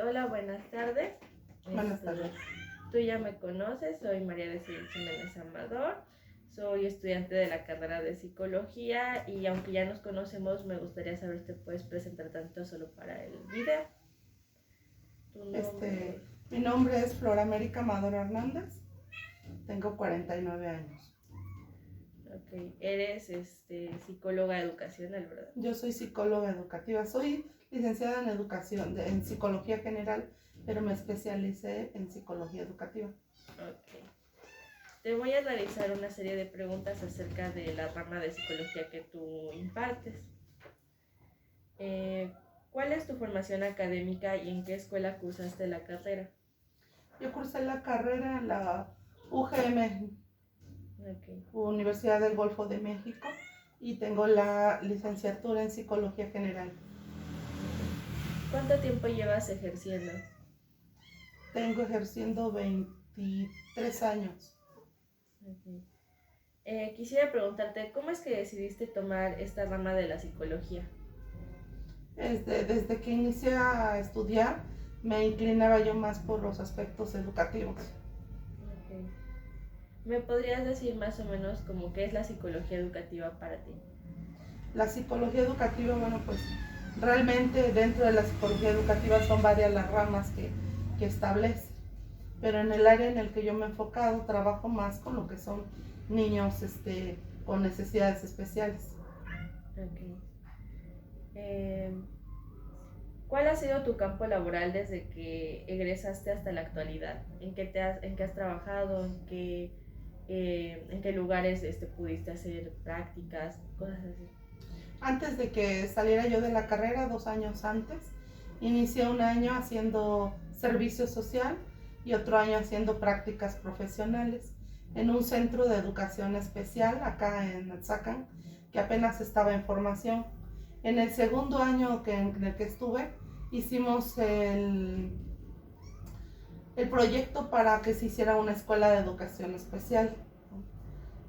Hola, buenas tardes. Buenas tardes. Tú ya me conoces, soy María de Civil Jiménez Amador, soy estudiante de la carrera de Psicología y aunque ya nos conocemos, me gustaría saber si te puedes presentar tanto solo para el video. Tu nombre. Mi nombre es Flor América Amador Hernández, tengo 49 años. Ok, eres psicóloga educacional, ¿verdad? Yo soy psicóloga educativa, soy licenciada en educación, en psicología general, pero me especialicé en psicología educativa. Ok. Te voy a realizar una serie de preguntas acerca de la rama de psicología que tú impartes. ¿Cuál es tu formación académica y en qué escuela cursaste la carrera? Yo cursé la carrera en la UGM, Okay. Universidad del Golfo de México, y tengo la licenciatura en psicología general. ¿Cuánto tiempo llevas ejerciendo? Tengo ejerciendo 23 años. Okay. Quisiera preguntarte, ¿cómo es que decidiste tomar esta rama de la psicología? Desde que inicié a estudiar, me inclinaba yo más por los aspectos educativos. Okay. ¿Me podrías decir más o menos como qué es la psicología educativa para ti? La psicología educativa, bueno, pues realmente dentro de la psicología educativa son varias las ramas que establece, pero en el área en el que yo me he enfocado trabajo más con lo que son niños con necesidades especiales. Okay. ¿Cuál ha sido tu campo laboral desde que egresaste hasta la actualidad? ¿En qué has trabajado? ¿En qué lugares pudiste hacer prácticas? Cosas así. Antes de que saliera yo de la carrera, 2 años antes, inicié un año haciendo servicio social y otro año haciendo prácticas profesionales en un centro de educación especial acá en Atzacan, que apenas estaba en formación. En el segundo año en el que estuve, hicimos el proyecto para que se hiciera una escuela de educación especial.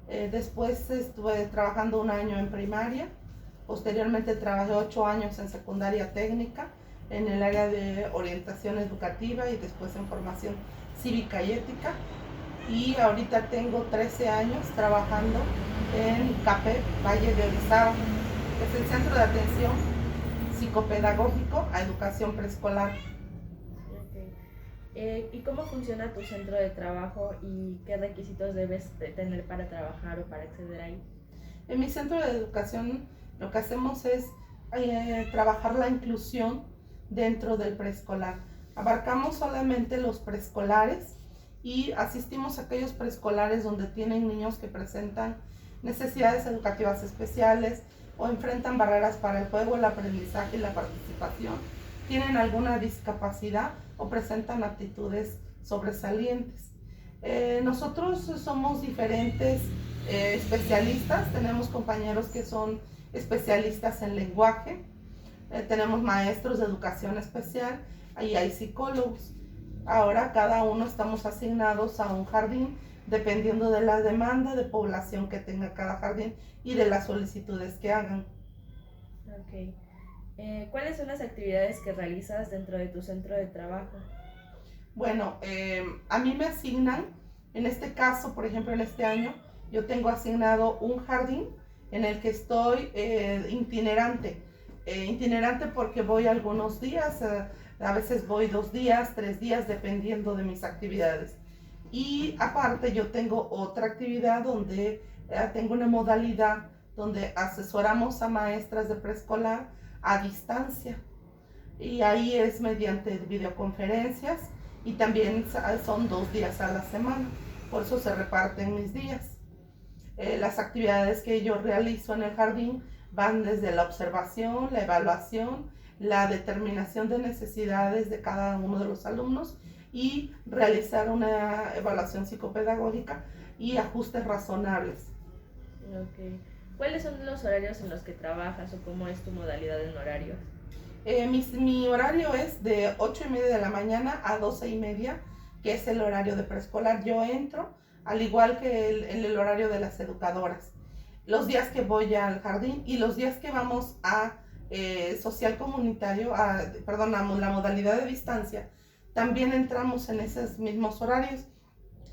Después estuve trabajando un año en primaria. Posteriormente trabajé 8 años en secundaria técnica, en el área de orientación educativa y después en formación cívica y ética. Y ahorita tengo 13 años trabajando en CAPE, Valle de Orizaba, que es el Centro de Atención Psicopedagógico a Educación Preescolar. Okay. ¿Y cómo funciona tu centro de trabajo y qué requisitos debes de tener para trabajar o para acceder ahí? En mi centro de educación lo que hacemos es trabajar la inclusión dentro del preescolar. Abarcamos solamente los preescolares y asistimos a aquellos preescolares donde tienen niños que presentan necesidades educativas especiales o enfrentan barreras para el juego, el aprendizaje y la participación, tienen alguna discapacidad o presentan aptitudes sobresalientes. Nosotros somos diferentes especialistas, tenemos compañeros que son especialistas en lenguaje, tenemos maestros de educación especial y hay psicólogos. Ahora cada uno estamos asignados a un jardín dependiendo de la demanda de población que tenga cada jardín y de las solicitudes que hagan. Okay. ¿Cuáles son las actividades que realizas dentro de tu centro de trabajo? Bueno, a mí me asignan, en este caso, por ejemplo, en este año, yo tengo asignado un jardín en el que estoy itinerante. Itinerante porque voy algunos días, a veces voy 2 días, 3 días, dependiendo de mis actividades. Y aparte yo tengo otra actividad donde tengo una modalidad donde asesoramos a maestras de preescolar a distancia. Y ahí es mediante videoconferencias y también son 2 días a la semana, por eso se reparten mis días. Las actividades que yo realizo en el jardín van desde la observación, la evaluación, la determinación de necesidades de cada uno de los alumnos y realizar una evaluación psicopedagógica y ajustes razonables. Okay. ¿Cuáles son los horarios en los que trabajas o cómo es tu modalidad en horarios? Mi horario es de 8:30 de la mañana a 12:30, que es el horario de preescolar. Yo entro, al igual que el horario de las educadoras. Los días que voy al jardín y los días que vamos a social comunitario, la modalidad de distancia, también entramos en esos mismos horarios,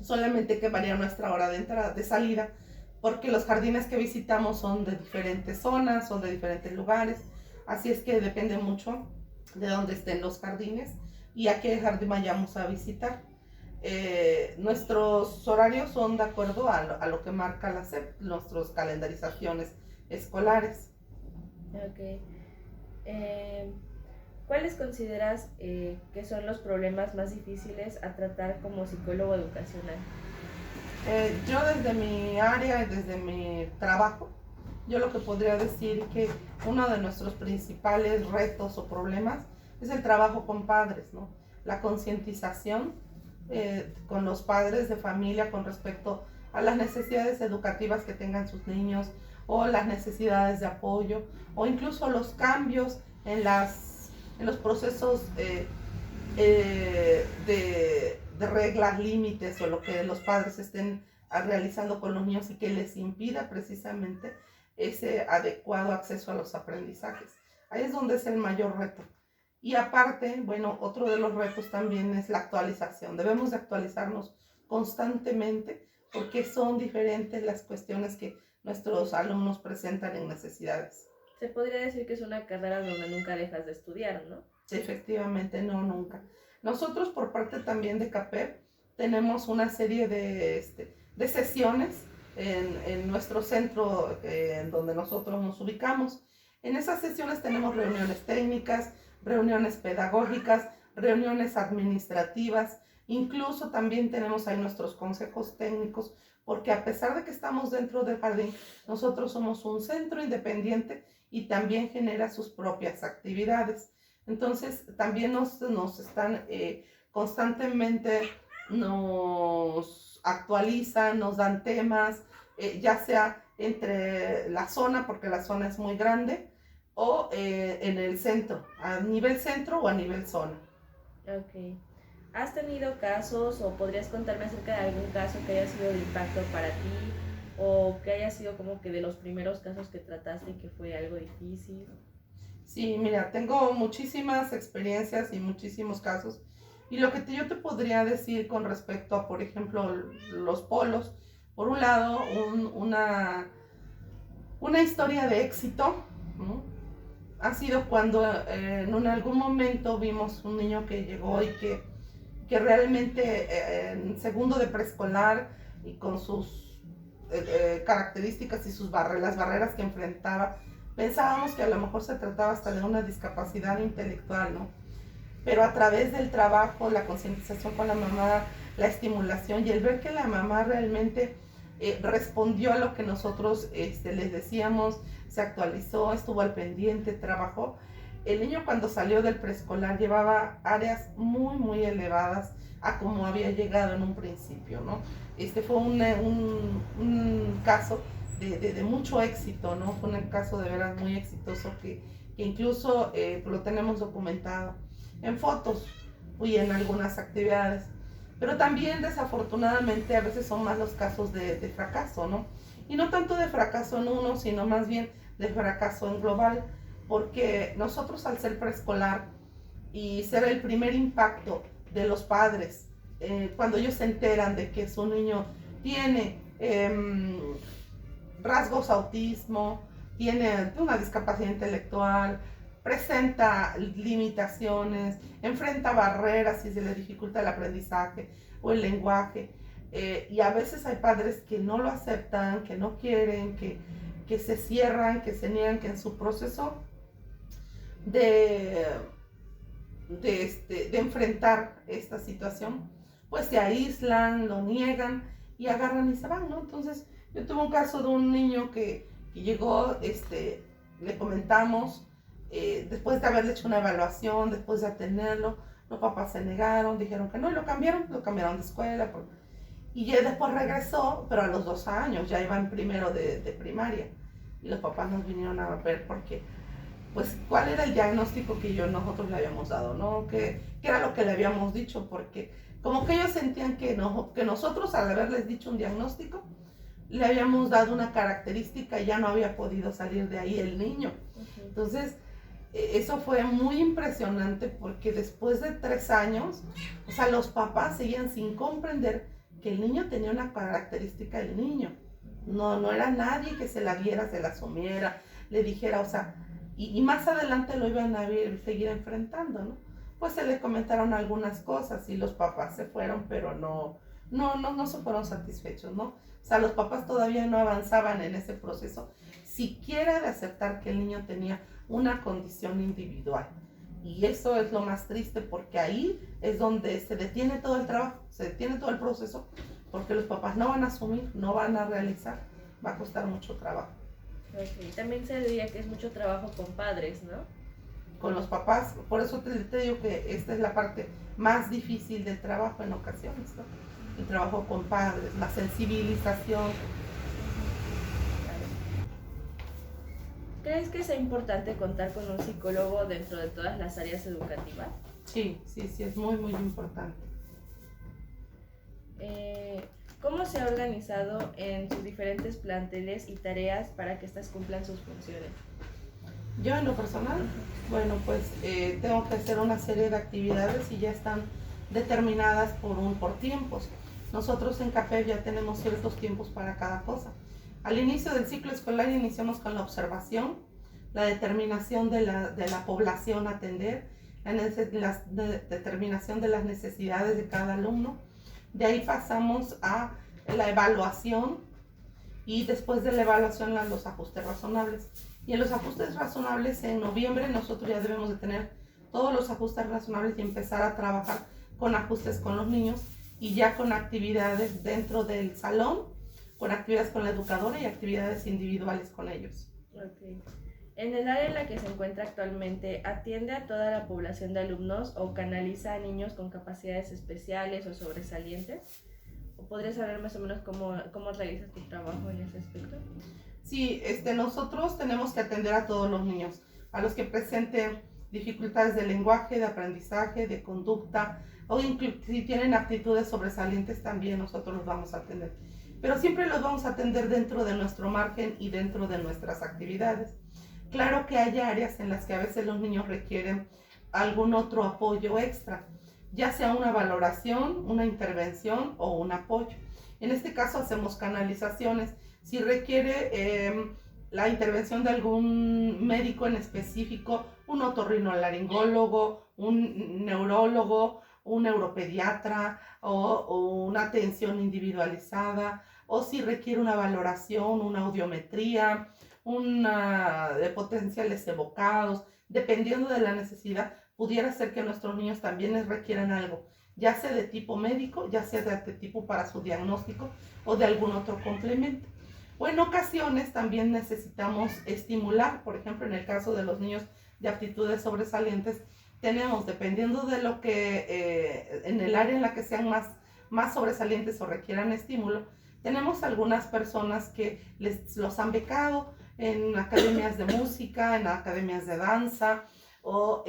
solamente que varía nuestra hora de entrada, de salida, porque los jardines que visitamos son de diferentes zonas, son de diferentes lugares, así es que depende mucho de dónde estén los jardines y a qué jardín vayamos a visitar. Nuestros horarios son de acuerdo a lo que marca la SEP, nuestras calendarizaciones escolares. Ok. ¿Cuáles consideras que son los problemas más difíciles a tratar como psicólogo educacional? Yo desde mi área, desde mi trabajo, yo lo que podría decir que uno de nuestros principales retos o problemas es el trabajo con padres, ¿no? La concientización con los padres de familia con respecto a las necesidades educativas que tengan sus niños o las necesidades de apoyo o incluso los cambios en los procesos de reglas, límites o lo que los padres estén realizando con los niños y que les impida precisamente ese adecuado acceso a los aprendizajes. Ahí es donde es el mayor reto. Y aparte, bueno, otro de los retos también es la actualización. Debemos de actualizarnos constantemente porque son diferentes las cuestiones que nuestros alumnos presentan en necesidades. Se podría decir que es una carrera donde nunca dejas de estudiar, ¿no? Efectivamente, no, nunca. Nosotros por parte también de CAPEP tenemos una serie de sesiones en nuestro centro en donde nosotros nos ubicamos. En esas sesiones tenemos reuniones técnicas, reuniones pedagógicas, reuniones administrativas, incluso también tenemos ahí nuestros consejos técnicos, porque a pesar de que estamos dentro del jardín, nosotros somos un centro independiente y también genera sus propias actividades. Entonces, también nos están constantemente, nos actualizan, nos dan temas, ya sea entre la zona, porque la zona es muy grande, o en el centro, a nivel centro o a nivel zona. Ok. ¿Has tenido casos o podrías contarme acerca de algún caso que haya sido de impacto para ti o que haya sido como que de los primeros casos que trataste y que fue algo difícil? Sí, mira, tengo muchísimas experiencias y muchísimos casos. Y lo que yo te podría decir con respecto a, por ejemplo, los polos, por un lado, una historia de éxito, ¿no? Ha sido cuando en algún momento vimos un niño que llegó y que realmente en segundo de preescolar y con sus características y las barreras que enfrentaba, pensábamos que a lo mejor se trataba hasta de una discapacidad intelectual, ¿no? Pero a través del trabajo, la concientización con la mamá, la estimulación y el ver que la mamá realmente respondió a lo que nosotros les decíamos, se actualizó, estuvo al pendiente, trabajó. El niño cuando salió del preescolar llevaba áreas muy, muy elevadas a como había llegado en un principio, ¿no? Fue un caso de mucho éxito, ¿no? Fue un caso de veras muy exitoso que incluso lo tenemos documentado en fotos y en algunas actividades. Pero también desafortunadamente a veces son más los casos de fracaso, ¿no? Y no tanto de fracaso en uno, sino más bien de fracaso en global, porque nosotros al ser preescolar y ser el primer impacto de los padres, cuando ellos se enteran de que su niño tiene rasgos autismo, tiene una discapacidad intelectual, presenta limitaciones, enfrenta barreras y se le dificulta el aprendizaje o el lenguaje. Y a veces hay padres que no lo aceptan, que no quieren, que se cierran, que se niegan, que en su proceso de enfrentar esta situación, pues se aíslan, lo niegan y agarran y se van, ¿no? Entonces, yo tuve un caso de un niño que llegó, le comentamos, después de haberle hecho una evaluación, después de atenderlo, los papás se negaron, dijeron que no, y lo cambiaron de escuela, y ya después regresó, pero a los 2 años, ya iba en primero de primaria, y los papás nos vinieron a ver porque, pues, cuál era el diagnóstico que nosotros le habíamos dado, ¿no? ¿Qué era lo que le habíamos dicho? Porque como que ellos sentían que nosotros, al haberles dicho un diagnóstico, le habíamos dado una característica y ya no había podido salir de ahí el niño. Entonces, eso fue muy impresionante porque después de 3 años, o sea, los papás seguían sin comprender que el niño tenía una característica del niño. No era nadie que se la viera, se la asumiera, le dijera, o sea, y más adelante lo iban a seguir enfrentando, ¿no? Pues se le comentaron algunas cosas y los papás se fueron, pero no se fueron satisfechos, ¿no? O sea, los papás todavía no avanzaban en ese proceso, siquiera de aceptar que el niño tenía una condición individual. Y eso es lo más triste porque ahí es donde se detiene todo el trabajo, se detiene todo el proceso, porque los papás no van a asumir, no van a realizar, va a costar mucho trabajo. Okay. También se diría que es mucho trabajo con padres, ¿no? Con los papás, por eso te digo que esta es la parte más difícil del trabajo en ocasiones, ¿no? El trabajo con padres, la sensibilización. ¿Crees que sea importante contar con un psicólogo dentro de todas las áreas educativas? Sí, es muy importante. ¿Cómo se ha organizado en sus diferentes planteles y tareas para que éstas cumplan sus funciones? Yo en lo personal, bueno, pues tengo que hacer una serie de actividades y ya están determinadas por tiempos. Nosotros en CAPEV ya tenemos ciertos tiempos para cada cosa. Al inicio del ciclo escolar iniciamos con la observación, la determinación de la población a atender, la determinación de las necesidades de cada alumno. De ahí pasamos a la evaluación y después de la evaluación a los ajustes razonables. Y en los ajustes razonables en noviembre nosotros ya debemos de tener todos los ajustes razonables y empezar a trabajar con ajustes con los niños y ya con actividades dentro del salón, con actividades con la educadora y actividades individuales con ellos. Okay. En el área en la que se encuentra actualmente, ¿atiende a toda la población de alumnos o canaliza a niños con capacidades especiales o sobresalientes? ¿O podrías saber más o menos cómo realizas tu trabajo en ese aspecto? Sí, nosotros tenemos que atender a todos los niños, a los que presenten dificultades de lenguaje, de aprendizaje, de conducta, o si tienen aptitudes sobresalientes también nosotros los vamos a atender. Pero siempre los vamos a atender dentro de nuestro margen y dentro de nuestras actividades. Claro que hay áreas en las que a veces los niños requieren algún otro apoyo extra, ya sea una valoración, una intervención o un apoyo. En este caso hacemos canalizaciones. Si requiere la intervención de algún médico en específico, un otorrinolaringólogo, un neurólogo, un neuropediatra o una atención individualizada, o si requiere una valoración, una audiometría, de potenciales evocados, dependiendo de la necesidad, pudiera ser que nuestros niños también les requieran algo, ya sea de tipo médico, ya sea de tipo para su diagnóstico o de algún otro complemento. O en ocasiones también necesitamos estimular, por ejemplo, en el caso de los niños de aptitudes sobresalientes, tenemos, dependiendo de lo que, en el área en la que sean más sobresalientes o requieran estímulo, tenemos algunas personas que los han becado en academias de música, en academias de danza, o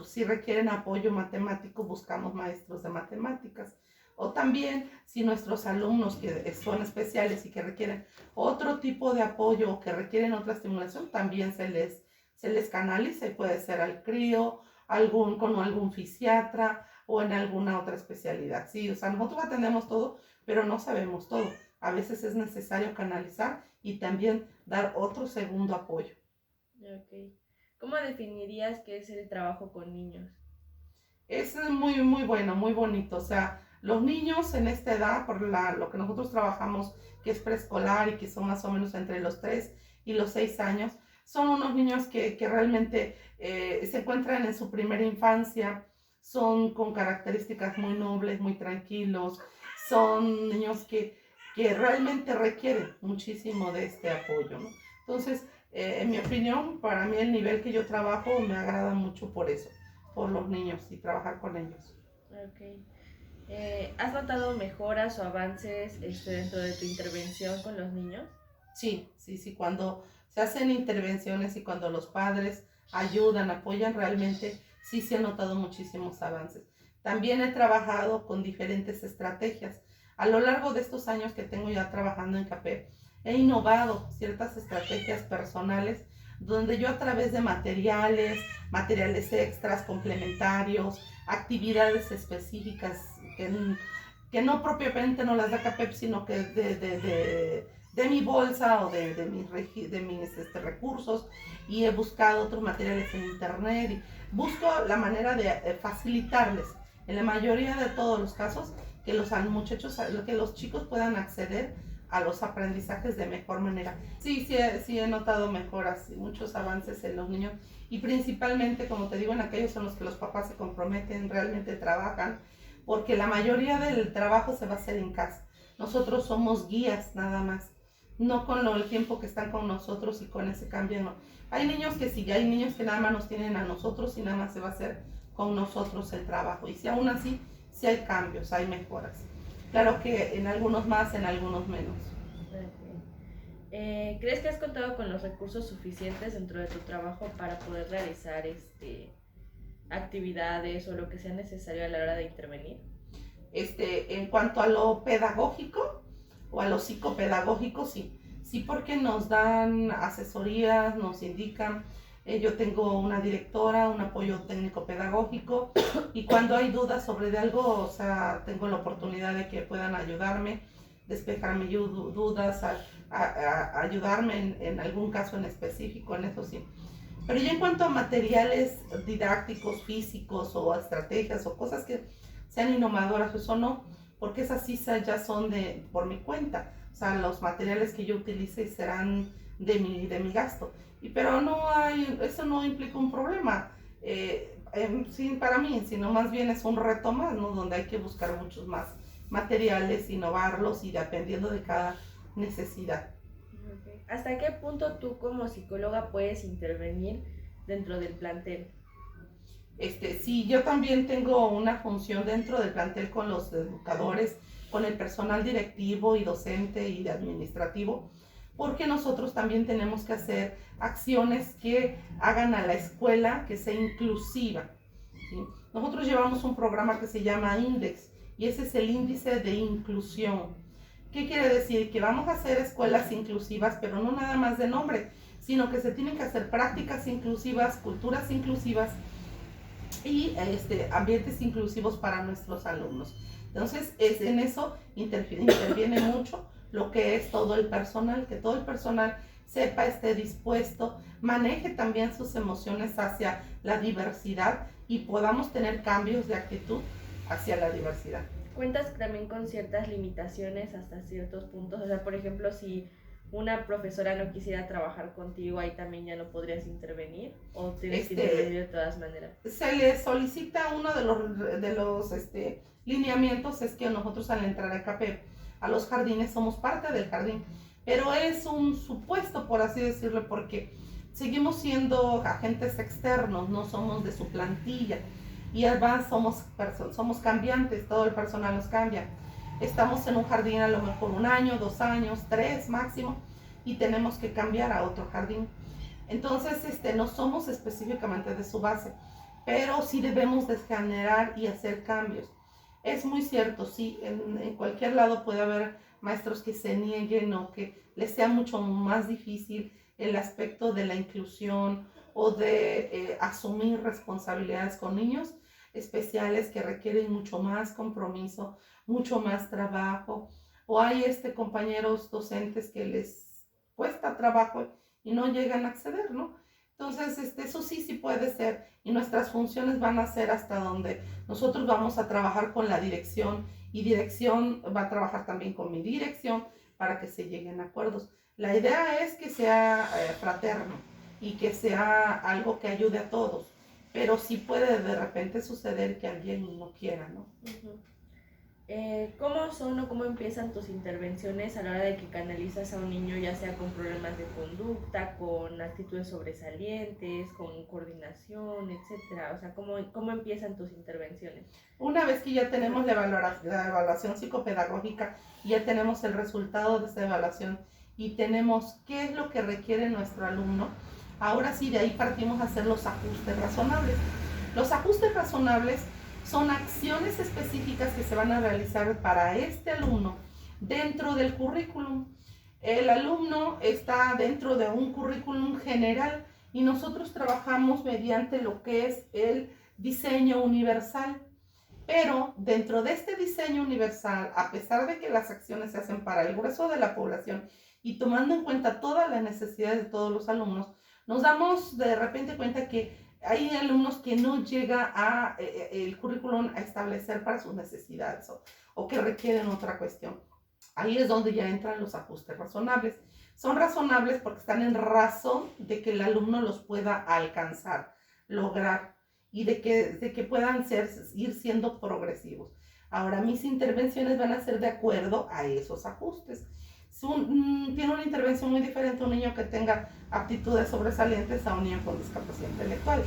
si requieren apoyo matemático, buscamos maestros de matemáticas. O también si nuestros alumnos que son especiales y que requieren otro tipo de apoyo o que requieren otra estimulación, también se les canaliza y puede ser al CRIO, con algún fisiatra o en alguna otra especialidad. Sí, o sea, nosotros atendemos todo, pero no sabemos todo. A veces es necesario canalizar y también dar otro segundo apoyo. Okay. ¿Cómo definirías qué es el trabajo con niños? Es muy, muy bueno, muy bonito. O sea, los niños en esta edad, por lo que nosotros trabajamos, que es preescolar y que son más o menos entre los 3 y los 6 años, son unos niños que realmente se encuentran en su primera infancia, son con características muy nobles, muy tranquilos, son niños que realmente requieren muchísimo de este apoyo, ¿no? Entonces, en mi opinión, para mí el nivel que yo trabajo me agrada mucho por eso, por los niños y trabajar con ellos. Okay. ¿Has notado mejoras o avances dentro de tu intervención con los niños? Sí, cuando se hacen intervenciones y cuando los padres ayudan, apoyan realmente, sí se han notado muchísimos avances. También he trabajado con diferentes estrategias. A lo largo de estos años que tengo ya trabajando en CAPEV, he innovado ciertas estrategias personales donde yo a través de materiales extras, complementarios, actividades específicas que no propiamente no las da CAPEP, sino que de mi bolsa o de mis recursos, y he buscado otros materiales en internet y busco la manera de facilitarles en la mayoría de todos los casos que que los chicos puedan acceder a los aprendizajes de mejor manera. Sí he notado mejoras y muchos avances en los niños, y principalmente, como te digo, en aquellos en los que los papás se comprometen, realmente trabajan, porque la mayoría del trabajo se va a hacer en casa. Nosotros somos guías nada más, no con el tiempo que están con nosotros y con ese cambio, no. Hay niños que sí, hay niños que nada más nos tienen a nosotros y nada más se va a hacer con nosotros el trabajo. Y si aún así, sí hay cambios, hay mejoras. Claro que en algunos más, en algunos menos. ¿Crees que has contado con los recursos suficientes dentro de tu trabajo para poder realizar actividades o lo que sea necesario a la hora de intervenir? En cuanto a lo pedagógico o a lo psicopedagógico, sí. Sí, porque nos dan asesorías, nos indican. Yo tengo una directora, un apoyo técnico pedagógico, y cuando hay dudas sobre de algo, o sea, tengo la oportunidad de que puedan ayudarme, despejarme dudas, a ayudarme en algún caso en específico, en eso sí. Pero ya en cuanto a materiales didácticos, físicos o estrategias o cosas que sean innovadoras, eso no, porque esas sí ya son por mi cuenta. O sea, los materiales que yo utilice serán de mi gasto. Pero eso no implica un problema sí, para mí, sino más bien es un reto más, ¿no? Donde hay que buscar muchos más materiales, innovarlos y dependiendo de cada necesidad. Okay. ¿Hasta qué punto tú como psicóloga puedes intervenir dentro del plantel? Sí, yo también tengo una función dentro del plantel con los educadores, con el personal directivo y docente y administrativo, porque nosotros también tenemos que hacer acciones que hagan a la escuela que sea inclusiva, ¿sí? Nosotros llevamos un programa que se llama INDEX, y ese es el índice de inclusión. ¿Qué quiere decir? Que vamos a hacer escuelas inclusivas, pero no nada más de nombre, sino que se tienen que hacer prácticas inclusivas, culturas inclusivas y ambientes inclusivos para nuestros alumnos. Entonces, en eso interviene mucho lo que es todo el personal, que todo el personal sepa, esté dispuesto, maneje también sus emociones hacia la diversidad y podamos tener cambios de actitud hacia la diversidad. ¿Cuentas también con ciertas limitaciones hasta ciertos puntos? O sea, por ejemplo, si una profesora no quisiera trabajar contigo, ahí también ya no podrías intervenir, o tienes que intervenir de todas maneras. Se le solicita uno de los lineamientos, es que nosotros al entrar a CAPEP a los jardines somos parte del jardín, pero es un supuesto, por así decirlo, porque seguimos siendo agentes externos, no somos de su plantilla, y además somos cambiantes, todo el personal nos cambia. Estamos en un jardín a lo mejor 1 año, 2 años, 3 máximo, y tenemos que cambiar a otro jardín. Entonces, no somos específicamente de su base, pero sí debemos de generar y hacer cambios. Es muy cierto, sí, en cualquier lado puede haber maestros que se nieguen o que les sea mucho más difícil el aspecto de la inclusión o de asumir responsabilidades con niños especiales que requieren mucho más compromiso, mucho más trabajo, o hay compañeros docentes que les cuesta trabajo y no llegan a acceder, ¿no? Entonces, eso sí puede ser, y nuestras funciones van a ser hasta donde nosotros vamos a trabajar con la dirección, y dirección va a trabajar también con mi dirección para que se lleguen a acuerdos. La idea es que sea fraterno y que sea algo que ayude a todos, pero sí puede de repente suceder que alguien no quiera, ¿no? Uh-huh. ¿Cómo son o cómo empiezan tus intervenciones a la hora de que canalizas a un niño, ya sea con problemas de conducta, con actitudes sobresalientes, con coordinación, etcétera? O sea, ¿cómo empiezan tus intervenciones? Una vez que ya tenemos la evaluación psicopedagógica, ya tenemos el resultado de esa evaluación y tenemos qué es lo que requiere nuestro alumno, ahora sí de ahí partimos a hacer los ajustes razonables. Los ajustes razonables son acciones específicas que se van a realizar para este alumno dentro del currículum. El alumno está dentro de un currículum general y nosotros trabajamos mediante lo que es el diseño universal. Pero dentro de este diseño universal, a pesar de que las acciones se hacen para el grueso de la población y tomando en cuenta todas las necesidades de todos los alumnos, nos damos de repente cuenta que hay alumnos que no llega el currículum a establecer para sus necesidades o que requieren otra cuestión. Ahí es donde ya entran los ajustes razonables. Son razonables porque están en razón de que el alumno los pueda alcanzar, lograr y de que puedan ir siendo progresivos. Ahora, mis intervenciones van a ser de acuerdo a esos ajustes. Tiene una intervención muy diferente un niño que tenga aptitudes sobresalientes a un niño con discapacidad intelectual.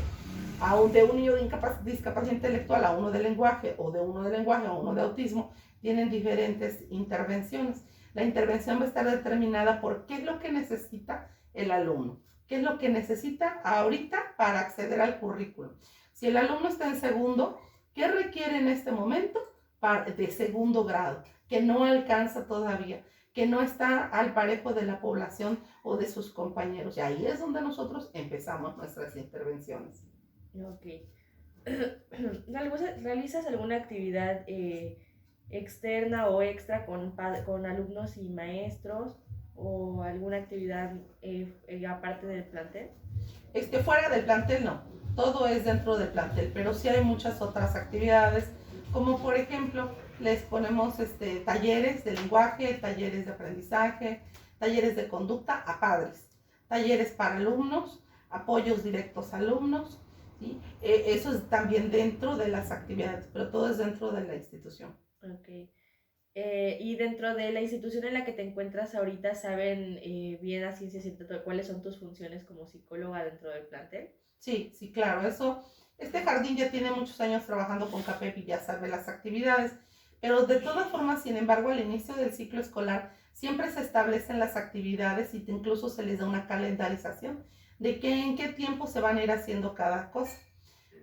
De un niño de discapacidad intelectual a uno de lenguaje, o de uno de lenguaje a uno de autismo, tienen diferentes intervenciones. La intervención va a estar determinada por qué es lo que necesita el alumno, qué es lo que necesita ahorita para acceder al currículum. Si el alumno está en segundo, ¿qué requiere en este momento de segundo grado? Que no alcanza todavía, que no está al parejo de la población o de sus compañeros. Y ahí es donde nosotros empezamos nuestras intervenciones. Ok. ¿Realizas alguna actividad externa o extra con alumnos y maestros o alguna actividad aparte del plantel? Fuera del plantel no, todo es dentro del plantel, pero sí hay muchas otras actividades, como por ejemplo les ponemos talleres de lenguaje, talleres de aprendizaje, talleres de conducta a padres, talleres para alumnos, apoyos directos a alumnos, ¿sí? Eso es también dentro de las actividades, pero todo es dentro de la institución. Ok. Y dentro de la institución en la que te encuentras ahorita, ¿saben bien a ciencia cierta cuáles son tus funciones como psicóloga dentro del plantel? Sí, sí, claro, este jardín ya tiene muchos años trabajando con CAPEP y ya sabe las actividades, pero de todas formas, sin embargo, al inicio del ciclo escolar siempre se establecen las actividades y incluso se les da una calendarización de en qué tiempo se van a ir haciendo cada cosa.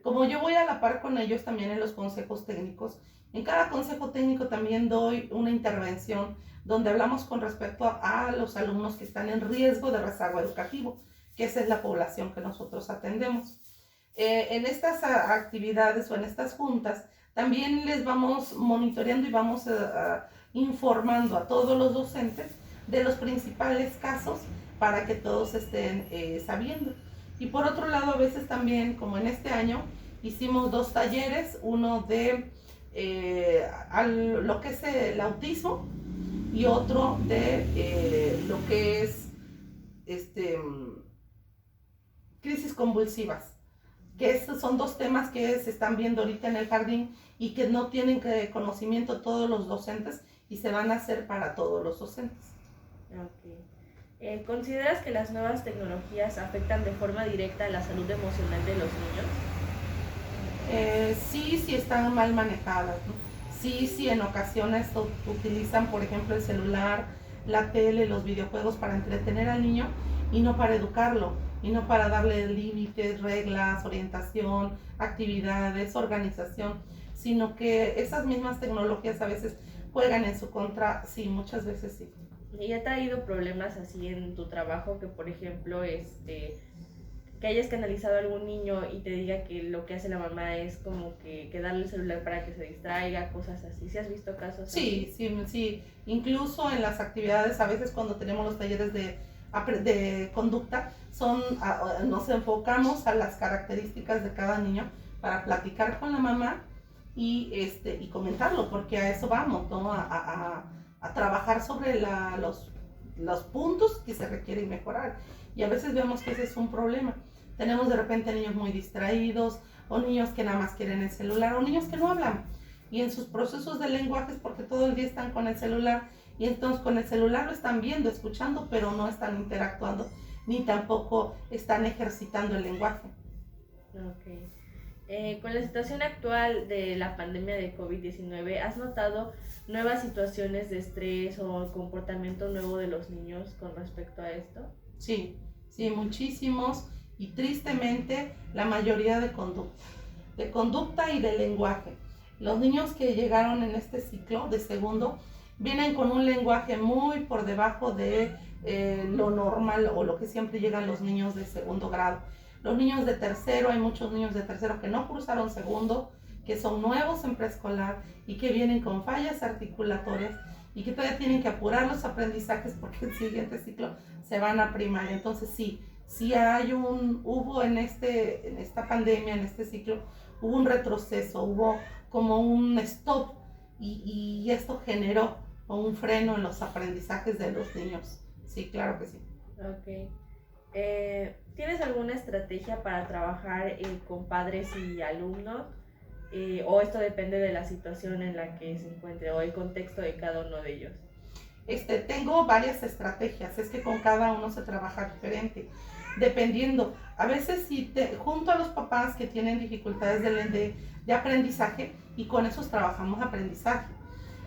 Como yo voy a la par con ellos también en los consejos técnicos, en cada consejo técnico también doy una intervención donde hablamos con respecto a los alumnos que están en riesgo de rezago educativo, que esa es la población que nosotros atendemos. En estas actividades o en estas juntas también les vamos monitoreando y vamos informando a todos los docentes de los principales casos para que todos estén sabiendo. Y por otro lado, a veces también, como en este año, hicimos 2 talleres, uno de lo que es el autismo y otro de lo que es crisis convulsivas, que estos son 2 temas que se están viendo ahorita en el jardín y que no tienen conocimiento todos los docentes y se van a hacer para todos los docentes. Okay. ¿Consideras que las nuevas tecnologías afectan de forma directa a la salud emocional de los niños? Sí están mal manejadas, ¿no? Sí, en ocasiones utilizan, por ejemplo, el celular, la tele, los videojuegos para entretener al niño y no para educarlo, y no para darle límites, reglas, orientación, actividades, organización, sino que esas mismas tecnologías a veces juegan en su contra, sí, muchas veces sí. ¿Y ha traído problemas así en tu trabajo que, por ejemplo, que hayas canalizado a algún niño y te diga que lo que hace la mamá es como que darle el celular para que se distraiga, cosas así? ¿Sí has visto casos así? Sí. Incluso en las actividades, a veces cuando tenemos los talleres de conducta, nos enfocamos a las características de cada niño para platicar con la mamá y comentarlo, porque a eso vamos, ¿no? A trabajar sobre los puntos que se requieren mejorar. Y a veces vemos que ese es un problema. Tenemos de repente niños muy distraídos, o niños que nada más quieren el celular, o niños que no hablan. Y en sus procesos de lenguaje es porque todo el día están con el celular, y entonces con el celular lo están viendo, escuchando, pero no están interactuando, ni tampoco están ejercitando el lenguaje. Ok. Con la situación actual de la pandemia de COVID-19, ¿has notado nuevas situaciones de estrés o comportamiento nuevo de los niños con respecto a esto? Sí, muchísimos, y tristemente la mayoría de conducta y de lenguaje. Los niños que llegaron en este ciclo de segundo vienen con un lenguaje muy por debajo de lo normal o lo que siempre llegan los niños de segundo grado. Los niños de tercero, hay muchos niños de tercero que no cursaron segundo, que son nuevos en preescolar y que vienen con fallas articulatorias y que todavía tienen que apurar los aprendizajes porque el siguiente ciclo se van a primaria. Entonces sí hubo en esta pandemia, en este ciclo, hubo un retroceso, hubo como un stop y esto generó un freno en los aprendizajes de los niños. Sí, claro que sí. Ok. ¿Tienes alguna estrategia para trabajar con padres y alumnos? ¿O esto depende de la situación en la que se encuentre o el contexto de cada uno de ellos? Tengo varias estrategias, es que con cada uno se trabaja diferente, dependiendo. A veces junto a los papás que tienen dificultades de aprendizaje y con esos trabajamos aprendizaje.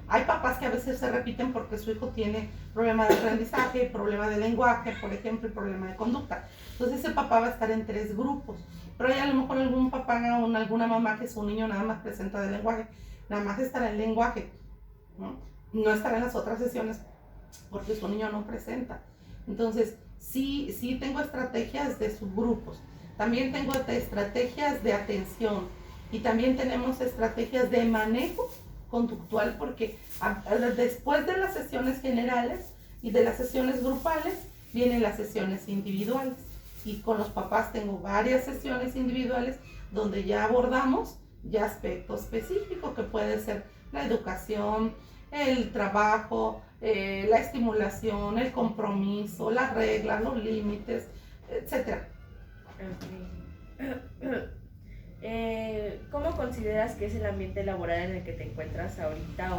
Hay papás que a veces se repiten porque su hijo tiene problema de aprendizaje, problema de lenguaje, por ejemplo, y problema de conducta. Entonces ese papá va a estar en 3 grupos. Pero hay a lo mejor algún papá o alguna mamá que su niño nada más presenta de lenguaje, nada más estará en lenguaje, no estará en las otras sesiones porque su niño no presenta. Entonces sí tengo estrategias de subgrupos, también tengo estrategias de atención y también tenemos estrategias de manejo conductual porque después de las sesiones generales y de las sesiones grupales vienen las sesiones individuales y con los papás tengo varias sesiones individuales donde ya abordamos ya aspectos específicos que puede ser la educación, el trabajo, la estimulación, el compromiso, las reglas, los límites, etc. Okay. ¿Cómo consideras que es el ambiente laboral en el que te encuentras ahorita?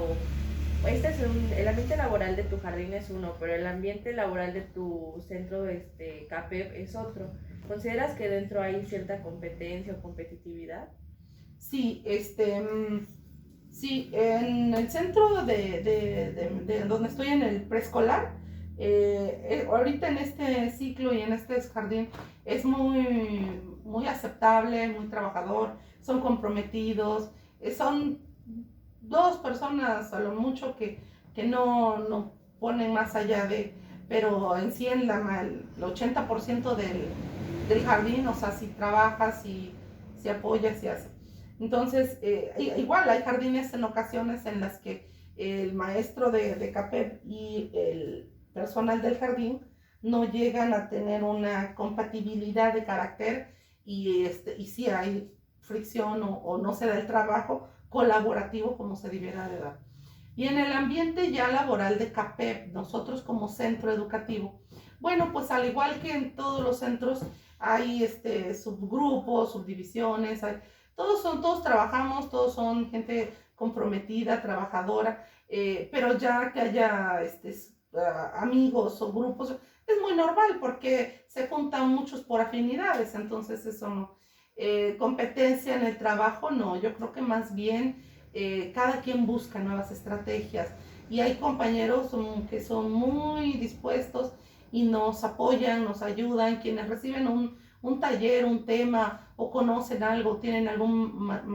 El ambiente laboral de tu jardín es uno, pero el ambiente laboral de tu centro CAPEP es otro. ¿Consideras que dentro hay cierta competencia o competitividad? Sí, sí, en el centro de donde estoy en el preescolar, ahorita en este ciclo y en este jardín es muy aceptable, muy trabajador, son comprometidos, son 2 personas a lo mucho que no ponen más allá pero en sí el 80% del jardín, o sea, si trabajas, si apoyas, si haces. Entonces, igual hay jardines en ocasiones en las que el maestro de CAPEP y el personal del jardín no llegan a tener una compatibilidad de carácter y sí hay fricción o no se da el trabajo colaborativo como se debiera de dar. Y en el ambiente ya laboral de CAPEP, nosotros como centro educativo, bueno, pues al igual que en todos los centros hay subgrupos, subdivisiones, todos trabajamos, todos son gente comprometida, trabajadora, pero ya que haya amigos o grupos, es muy normal porque se juntan muchos por afinidades, entonces eso no. Competencia en el trabajo, no, yo creo que más bien cada quien busca nuevas estrategias y hay compañeros que son muy dispuestos y nos apoyan, nos ayudan, quienes reciben un taller, un tema o conocen algo, tienen algún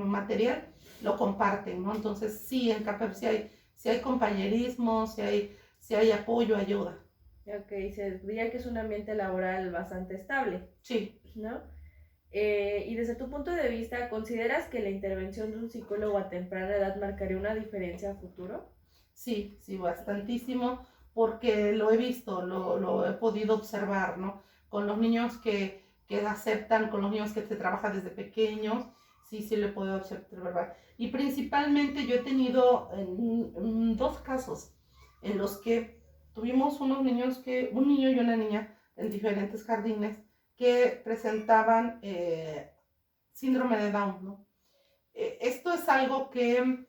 material, lo comparten, ¿no? Entonces sí, en CAPEP sí hay compañerismo, sí hay apoyo, ayuda. Ok, se diría que es un ambiente laboral bastante estable. Sí. ¿No? Y desde tu punto de vista, ¿consideras que la intervención de un psicólogo a temprana edad marcaría una diferencia a futuro? Sí, bastantísimo, porque lo he visto, lo he podido observar, ¿no? Con los niños que aceptan, con los niños que se trabaja desde pequeños, sí lo he podido observar. Y principalmente yo he tenido en 2 casos en los que tuvimos un niño y una niña en diferentes jardines que presentaban síndrome de Down, ¿no? Esto es algo que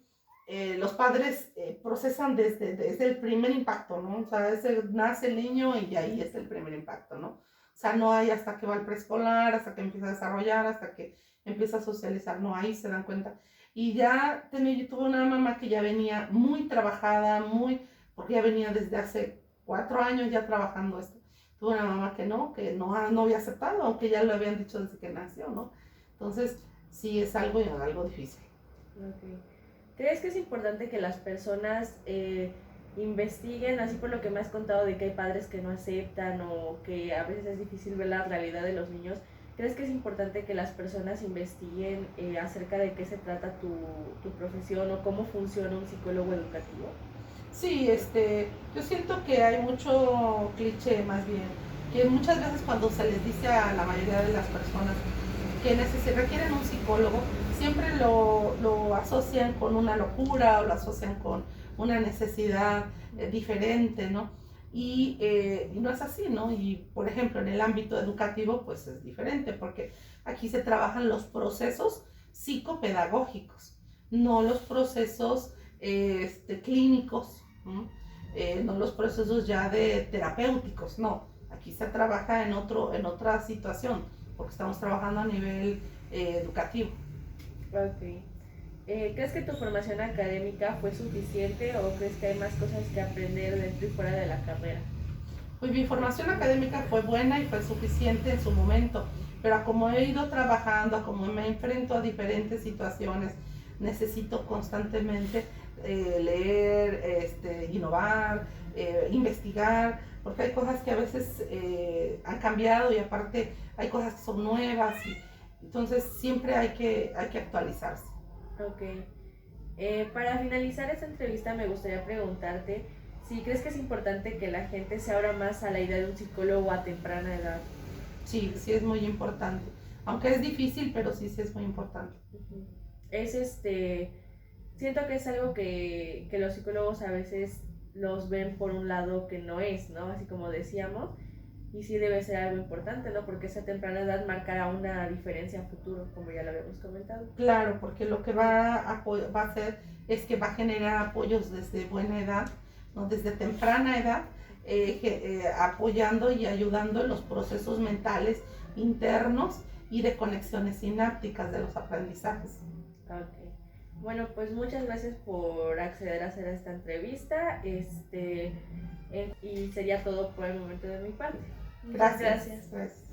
los padres procesan desde el primer impacto, ¿no? O sea, nace el niño y ahí es el primer impacto, ¿no? O sea, no hay hasta que va al preescolar, hasta que empieza a desarrollar, hasta que empieza a socializar, no, ahí se dan cuenta. Y ya tuve una mamá que ya venía muy trabajada, porque ya venía desde hace 4 años ya trabajando esto. Tuve una mamá que no había aceptado, aunque ya lo habían dicho desde que nació, ¿no? Entonces, sí es algo difícil. Okay. ¿Crees que es importante que las personas investiguen, así por lo que me has contado de que hay padres que no aceptan o que a veces es difícil ver la realidad de los niños. ¿Crees que es importante que las personas investiguen acerca de qué se trata tu profesión o cómo funciona un psicólogo educativo? Sí, yo siento que hay mucho cliché más bien, que muchas veces cuando se les dice a la mayoría de las personas que requieren un psicólogo, siempre lo asocian con una locura o lo asocian con una necesidad diferente, ¿no? Y no es así, ¿no? Y por ejemplo, en el ámbito educativo, pues es diferente, porque aquí se trabajan los procesos psicopedagógicos, no los procesos clínicos, no los procesos ya de terapéuticos, no. Aquí se trabaja en otra situación, porque estamos trabajando a nivel educativo. Ok. ¿Crees que tu formación académica fue suficiente o crees que hay más cosas que aprender dentro y fuera de la carrera? Pues mi formación académica fue buena y fue suficiente en su momento, pero como he ido trabajando, como me enfrento a diferentes situaciones, necesito constantemente leer, innovar, investigar, porque hay cosas que a veces han cambiado y aparte hay cosas que son nuevas y entonces siempre hay que actualizarse. Ok. Para finalizar esta entrevista me gustaría preguntarte si crees que es importante que la gente se abra más a la idea de un psicólogo a temprana edad. Sí, sí es muy importante, aunque es difícil, pero sí, sí es muy importante. Ujú. Es siento que es algo que los psicólogos a veces los ven por un lado que no es, ¿no? Así como decíamos, y sí debe ser algo importante, ¿no? Porque esa temprana edad marcará una diferencia a futuro, como ya lo habíamos comentado. Claro, porque lo que va a hacer es que va a generar apoyos desde buena edad, ¿no? Desde temprana edad, apoyando y ayudando en los procesos mentales internos y de conexiones sinápticas de los aprendizajes. Ok. Bueno, pues muchas gracias por acceder a hacer esta entrevista. Y sería todo por el momento de mi parte. Muchas Gracias. gracias. Gracias.